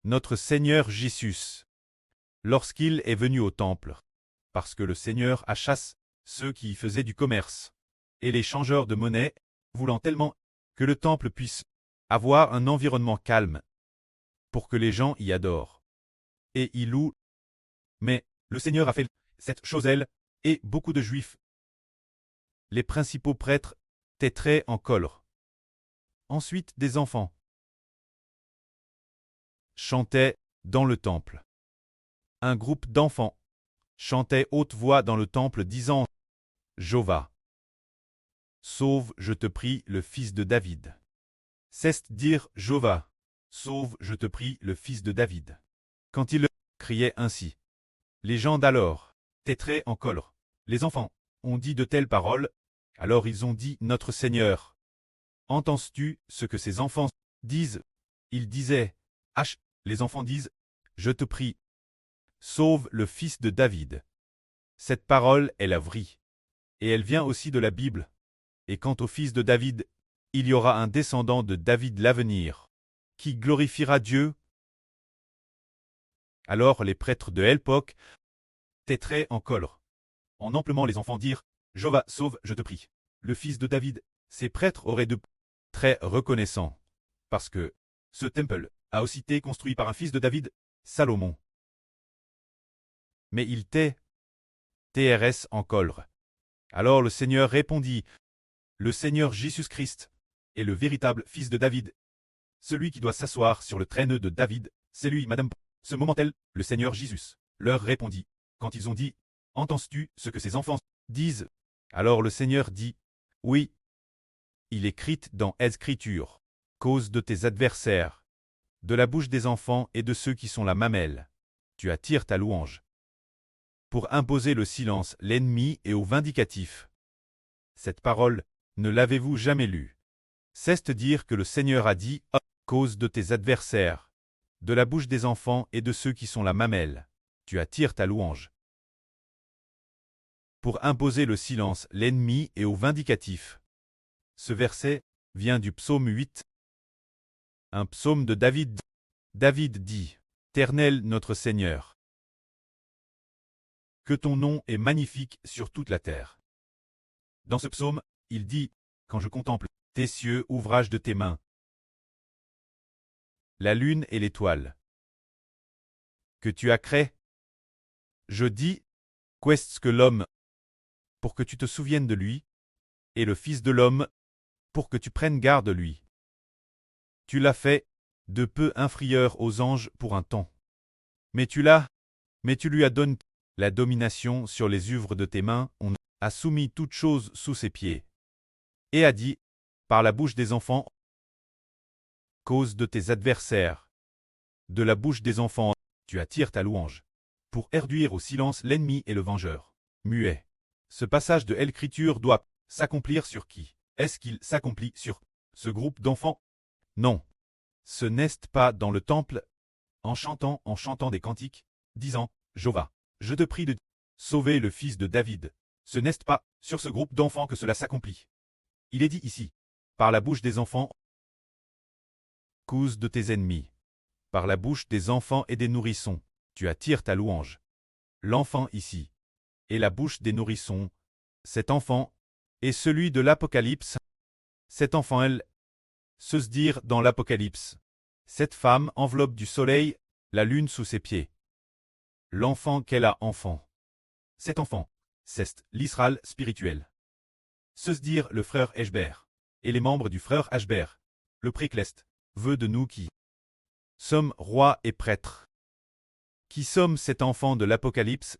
notre Seigneur Jésus, lorsqu'il est venu au temple, parce que le Seigneur achasse ceux qui y faisaient du commerce, et les changeurs de monnaie, voulant tellement que le temple puisse avoir un environnement calme, pour que les gens y adorent et y louent. Mais le Seigneur a fait cette chose-elle, et beaucoup de Juifs, les principaux prêtres, étaient très en colère. Ensuite des enfants chantaient dans le temple. Un groupe d'enfants chantait haute voix dans le temple disant « Jova, sauve, je te prie, le fils de David. » C'est dire « Jova, sauve, je te prie, le fils de David. » Quand ils criaient ainsi, les gens d'alors étaient très en colère. Les enfants ont dit de telles paroles, alors ils ont dit « Notre Seigneur, entends-tu ce que ces enfants disent ?» Ils disaient « H. » Les enfants disent « Je te prie, sauve le fils de David. » Cette parole est la vraie, et elle vient aussi de la Bible. Et quant au fils de David, il y aura un descendant de David l'avenir, qui glorifiera Dieu. Alors les prêtres de l'époque étaient très en colère. En emplement les enfants dirent « Jova, sauve, je te prie, le fils de David. » Ces prêtres auraient de très reconnaissants, parce que ce temple a aussi été construit par un fils de David, Salomon. Mais il était TRS en colère. Alors le Seigneur répondit « Le Seigneur Jésus-Christ est le véritable fils de David. Celui qui doit s'asseoir sur le trône de David, c'est lui, madame. » Ce moment-là, le Seigneur Jésus leur répondit. Quand ils ont dit « Entends-tu ce que ces enfants disent ?» Alors le Seigneur dit « Oui, il est écrit dans l'Écriture, cause de tes adversaires, de la bouche des enfants et de ceux qui sont la mamelle, tu attires ta louange. Pour imposer le silence l'ennemi et au vindicatif. » Cette parole, ne l'avez-vous jamais lue? C'est dire que le Seigneur a dit « À cause de tes adversaires, de la bouche des enfants et de ceux qui sont la mamelle, tu attires ta louange. » Pour imposer le silence l'ennemi et au vindicatif. Ce verset vient du psaume 8. Un psaume de David. David dit « Éternel notre Seigneur, que ton nom est magnifique sur toute la terre. » Dans ce psaume, il dit « Quand je contemple tes cieux, ouvrage de tes mains, la lune et l'étoile, que tu as créé, je dis, qu'est-ce que l'homme, pour que tu te souviennes de lui, et le Fils de l'homme, pour que tu prennes garde de lui. Tu l'as fait, de peu inférieur aux anges pour un temps. Mais tu lui as donné la domination sur les œuvres de tes mains, on a soumis toutes choses sous ses pieds. Et a dit, par la bouche des enfants, cause de tes adversaires, de la bouche des enfants, tu attires ta louange, pour réduire au silence l'ennemi et le vengeur. Muet. Ce passage de l'Écriture doit s'accomplir sur qui? Est-ce qu'il s'accomplit sur ce groupe d'enfants? Non. Ce n'est pas dans le temple, en chantant des cantiques, disant « Jova, je te prie de sauver le fils de David ». Ce n'est pas sur ce groupe d'enfants que cela s'accomplit. Il est dit ici, par la bouche des enfants, cause de tes ennemis, par la bouche des enfants et des nourrissons, tu attires ta louange. L'enfant ici, et la bouche des nourrissons, cet enfant, est celui de l'Apocalypse. Cet enfant, elle, se dire dans l'Apocalypse. Cette femme enveloppe du soleil, la lune sous ses pieds. L'enfant qu'elle a enfant. Cet enfant, c'est l'Israël spirituel. Se dire le frère Eshber, et les membres du frère Eshber, le précleste, veut de nous qui sommes rois et prêtres. Qui sommes cet enfant de l'Apocalypse?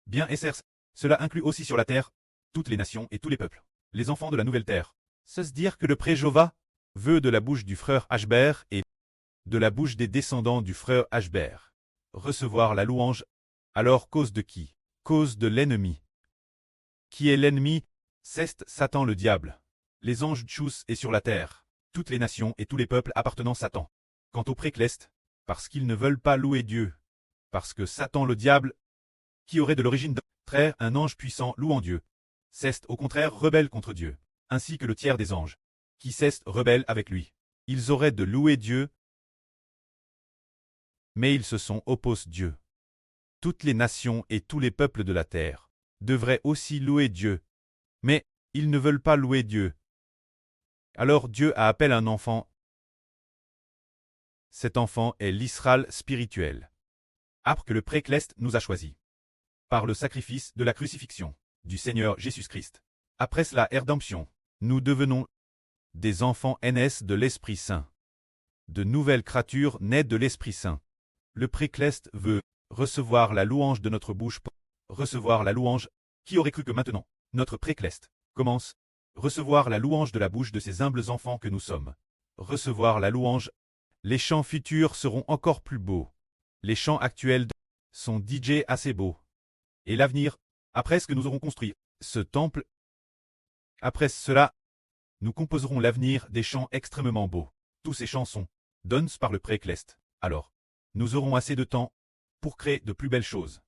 Bien et certes, cela inclut aussi sur la terre, toutes les nations et tous les peuples, les enfants de la nouvelle terre. Se dire que le pré-Jova veut de la bouche du frère Eshber et de la bouche des descendants du frère Eshber recevoir la louange, alors cause de qui? Cause de l'ennemi. Qui est l'ennemi? C'est Satan le diable. Les anges tchous et sur la terre, toutes les nations et tous les peuples appartenant Satan. Quant aux préclestes, parce qu'ils ne veulent pas louer Dieu, parce que Satan le diable, qui aurait de l'origine d'un frère, un ange puissant louant Dieu, c'est au contraire rebelle contre Dieu, ainsi que le tiers des anges, qui cessent rebelles avec lui. Ils auraient de louer Dieu, mais ils se sont opposés Dieu. Toutes les nations et tous les peuples de la terre devraient aussi louer Dieu, mais ils ne veulent pas louer Dieu. Alors Dieu a appelé un enfant. Cet enfant est l'Israël spirituel. Après que le Précleste nous a choisis. Par le sacrifice de la crucifixion du Seigneur Jésus-Christ. Après la rédemption, nous devenons des enfants NS de l'Esprit Saint. De nouvelles créatures nées de l'Esprit Saint. Le Précleste veut recevoir la louange de notre bouche. Recevoir la louange. Qui aurait cru que maintenant, notre Précleste commence. Recevoir la louange de la bouche de ces humbles enfants que nous sommes. Recevoir la louange. Les chants futurs seront encore plus beaux. Les chants actuels sont DJ assez beaux. Et l'avenir, après ce que nous aurons construit, ce temple, après cela, nous composerons l'avenir des chants extrêmement beaux. Tous ces chants sont donnés par le Précleste. Alors, nous aurons assez de temps pour créer de plus belles choses.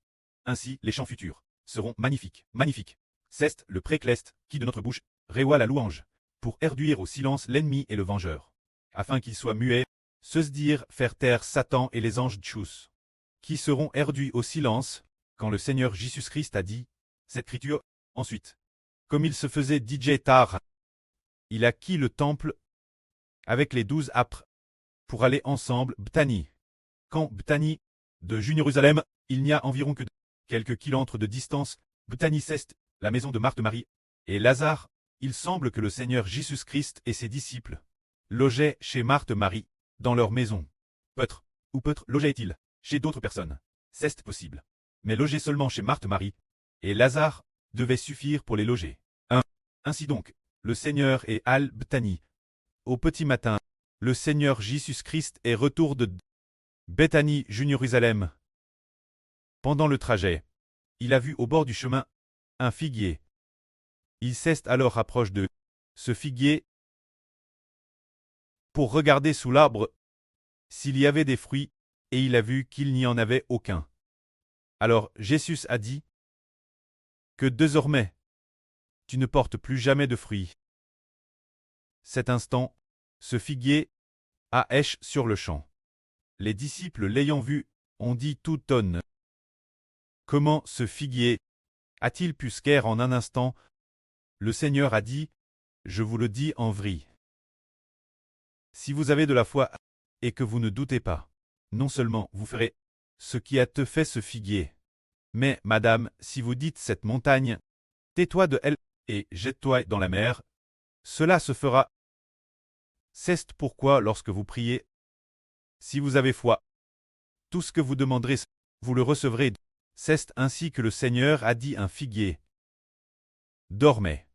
Ainsi, les chants futurs seront magnifiques, magnifiques. C'est le Précleste qui de notre bouche réoit la louange, pour réduire au silence l'ennemi et le vengeur, afin qu'ils soient muets, se dire faire taire Satan et les anges tchous, qui seront réduits au silence, quand le Seigneur Jésus-Christ a dit cette écriture. Ensuite, comme il se faisait DJ tard, il a quitté le temple avec les 12 apôtres pour aller ensemble Bethanie. Quand Bethanie, de Jérusalem, il n'y a environ que quelques kilomètres de distance, Bethanie c'est la maison de Marthe-Marie et Lazare. Il semble que le Seigneur Jésus-Christ et ses disciples logeaient chez Marthe-Marie, dans leur maison. Peut-être logeaient-ils chez d'autres personnes. C'est possible. Mais loger seulement chez Marthe-Marie et Lazare devait suffire pour les loger. Ainsi donc, le Seigneur est à Bethanie. Au petit matin, le Seigneur Jésus-Christ est retour de Bethanie, Jérusalem. Pendant le trajet, il a vu au bord du chemin un figuier. Il s'est alors rapproché de ce figuier pour regarder sous l'arbre s'il y avait des fruits, et il a vu qu'il n'y en avait aucun. Alors Jésus a dit que désormais, tu ne portes plus jamais de fruits. Cet instant, ce figuier a éché sur le champ. Les disciples l'ayant vu, ont dit tout tonne. Comment ce figuier a-t-il pu se caire en un instant? Le Seigneur a dit, je vous le dis en vrai. Si vous avez de la foi et que vous ne doutez pas, non seulement vous ferez ce qui a te fait ce figuier, mais, madame, si vous dites cette montagne, tais-toi de elle et jette-toi dans la mer, cela se fera. C'est pourquoi lorsque vous priez, si vous avez foi, tout ce que vous demanderez, vous le recevrez. C'est ainsi que le Seigneur a dit un figuier. Dormez.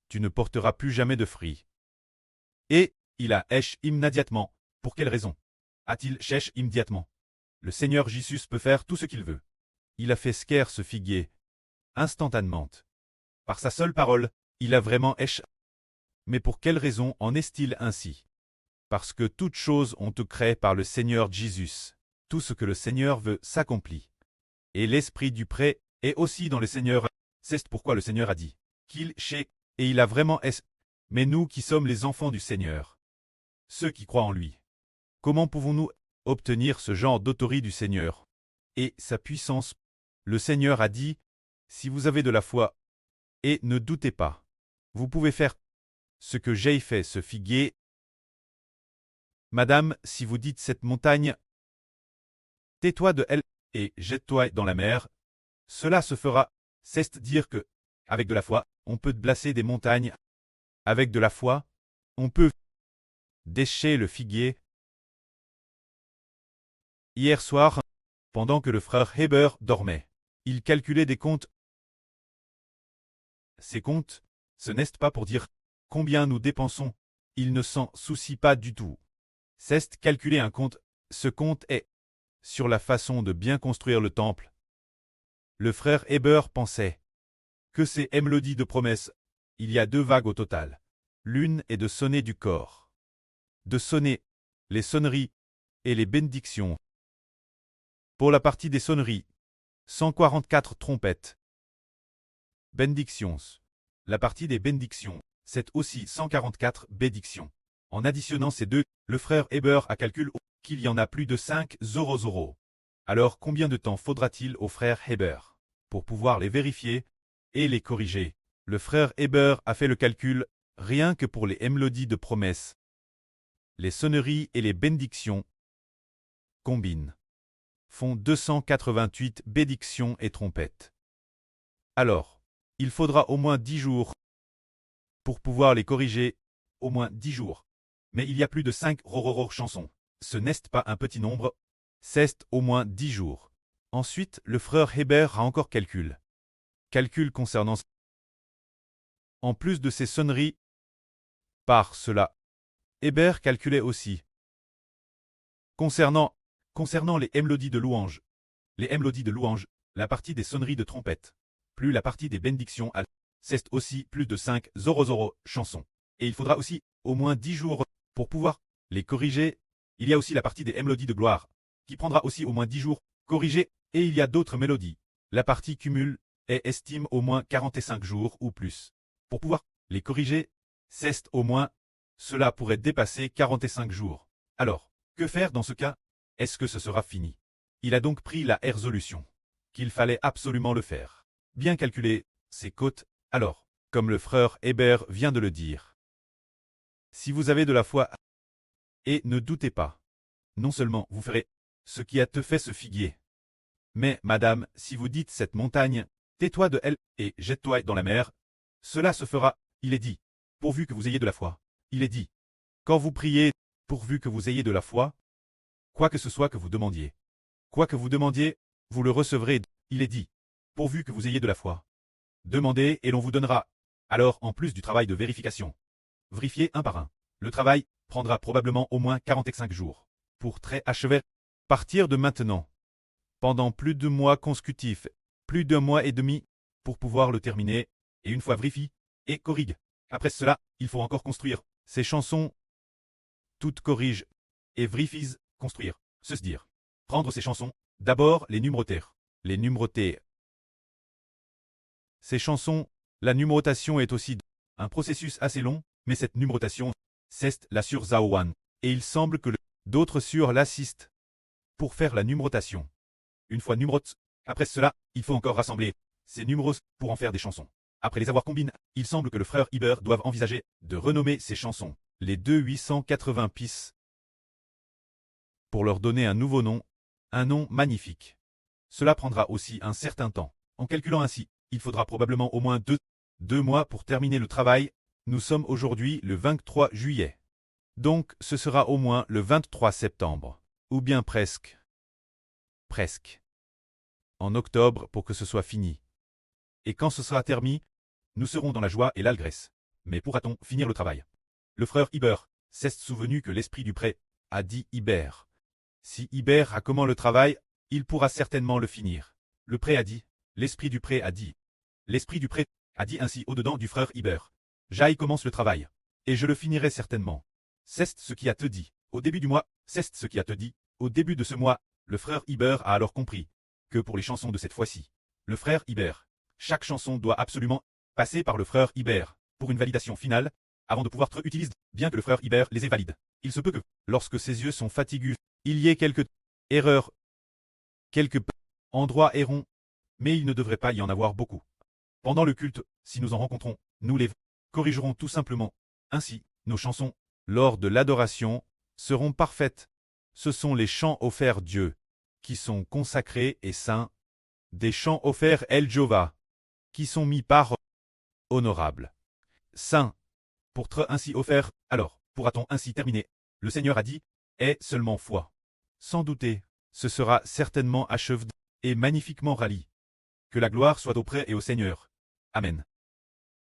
Tu ne porteras plus jamais de fruits. Et il a éché immédiatement. Pour quelle raison a-t-il éché immédiatement? Le Seigneur Jésus peut faire tout ce qu'il veut. Il a fait scaire ce figuier. Instantanément. Par sa seule parole, il a vraiment éché. Mais pour quelle raison en est-il ainsi? Parce que toutes choses ont été créées par le Seigneur Jésus. Tout ce que le Seigneur veut s'accomplit. Et l'esprit du prêt est aussi dans le Seigneur. C'est pourquoi le Seigneur a dit qu'il chait, et il a vraiment est. Mais nous qui sommes les enfants du Seigneur, ceux qui croient en lui, comment pouvons-nous obtenir ce genre d'autorité du Seigneur et sa puissance? Le Seigneur a dit, si vous avez de la foi, et ne doutez pas, vous pouvez faire ce que j'ai fait ce figuier. Madame, si vous dites cette montagne, tais-toi de elle et jette-toi dans la mer, cela se fera. C'est dire que, avec de la foi, on peut placer des montagnes. Avec de la foi, on peut déchirer le figuier. Hier soir, pendant que le frère Heber dormait, il calculait des comptes. Ces comptes, ce n'est pas pour dire combien nous dépensons, il ne s'en soucie pas du tout. C'est calculer un compte, ce compte est sur la façon de bien construire le temple. Le frère Heber pensait que ces mélodies de promesses, il y a 2 vagues au total. L'une est de sonner du corps. De sonner les sonneries et les bénédictions. Pour la partie des sonneries, 144 trompettes. Bénédictions. La partie des bénédictions, c'est aussi 144 bénédictions. En additionnant ces deux, le frère Heber a calculé qu'il y en a plus de 5 000. Alors combien de temps faudra-t-il au frère Heber pour pouvoir les vérifier et les corriger? Le frère Heber a fait le calcul, rien que pour les mélodies de promesses, les sonneries et les bénédictions combinent, font 288 bénédictions et trompettes. Alors, il faudra au moins 10 jours pour pouvoir les corriger, au moins 10 jours. Mais il y a plus de 5 chansons. Ce n'est pas un petit nombre, c'est au moins 10 jours. Ensuite, le frère Heber a encore calcul. Calcul concernant en plus de ces sonneries. Par cela, Heber calculait aussi. Concernant les mélodies de louange. Les mélodies de louange, la partie des sonneries de trompette, plus la partie des bénédictions, c'est aussi plus de 5 000 chansons. Et il faudra aussi au moins 10 jours pour pouvoir les corriger. Il y a aussi la partie des mélodies de gloire, qui prendra aussi au moins 10 jours corriger, et il y a d'autres mélodies. La partie cumule et estime au moins 45 jours ou plus. Pour pouvoir les corriger, c'est au moins, cela pourrait dépasser 45 jours. Alors, que faire dans ce cas? Est-ce que ce sera fini? Il a donc pris la résolution qu'il fallait absolument le faire. Bien calculer ses côtes, alors, comme le frère Heber vient de le dire. Si vous avez de la foi, et ne doutez pas, non seulement vous ferez ce qui a te fait ce figuier, mais, madame, si vous dites cette montagne, tais-toi de elle, et jette-toi dans la mer, cela se fera, il est dit, pourvu que vous ayez de la foi. Il est dit, quand vous priez, pourvu que vous ayez de la foi, quoi que ce soit que vous demandiez. Quoi que vous demandiez, vous le recevrez, il est dit, pourvu que vous ayez de la foi. Demandez et l'on vous donnera. Alors, en plus du travail de vérification, vérifiez un par un. Le travail prendra probablement au moins 45 jours. Pour très achever, partir de maintenant, pendant plus de mois consécutifs, plus d'un mois et demi, pour pouvoir le terminer, et une fois vérifié, et corrige. Après cela, il faut encore construire ces chansons, toutes corrigent, et vérifient, construire, se dire. Prendre ces chansons, d'abord les numéroter. Les numéroter. Ces chansons, la numérotation est aussi un processus assez long, mais cette numérotation, c'est la sur Zaowan, et il semble que d'autres sur l'assistent pour faire la numérotation. Une fois numérote, après cela, il faut encore rassembler ces numéros pour en faire des chansons. Après les avoir combinées, il semble que le frère Heber doive envisager de renommer ces chansons les 2880 pis pour leur donner un nouveau nom, un nom magnifique. Cela prendra aussi un certain temps. En calculant ainsi, il faudra probablement au moins deux mois pour terminer le travail. Nous sommes aujourd'hui le 23 juillet. Donc ce sera au moins le 23 septembre. Ou bien presque. Presque. En octobre pour que ce soit fini. Et quand ce sera terminé, nous serons dans la joie et l'allégresse. Mais pourra-t-on finir le travail? Le frère Heber s'est souvenu que l'esprit du prêt a dit Heber. Si Heber a comment le travail, il pourra certainement le finir. Le prêt a dit, l'esprit du prêt a dit. L'esprit du prêt a dit ainsi au-dedans du frère Heber. J'aille commence le travail. Et je le finirai certainement. C'est ce qui a te dit. Au début du mois, c'est ce qui a te dit. Au début de ce mois, le frère Heber a alors compris que pour les chansons de cette fois-ci, le frère Heber, chaque chanson doit absolument passer par le frère Heber pour une validation finale avant de pouvoir être utilisée, bien que le frère Heber les ait valides. Il se peut que, lorsque ses yeux sont fatigués, il y ait quelques erreurs, quelques endroits errons, mais il ne devrait pas y en avoir beaucoup. Pendant le culte, si nous en rencontrons, nous les corrigerons tout simplement. Ainsi, nos chansons, lors de l'adoration, seront parfaites. Ce sont les chants offerts Dieu, qui sont consacrés et saints, des chants offerts El Jova, qui sont mis par honorables. Saints, pour être ainsi offerts, alors, pourra-t-on ainsi terminer? Le Seigneur a dit, aie seulement foi. Sans douter, ce sera certainement achevé et magnifiquement rallié. Que la gloire soit auprès et au Seigneur. Amen.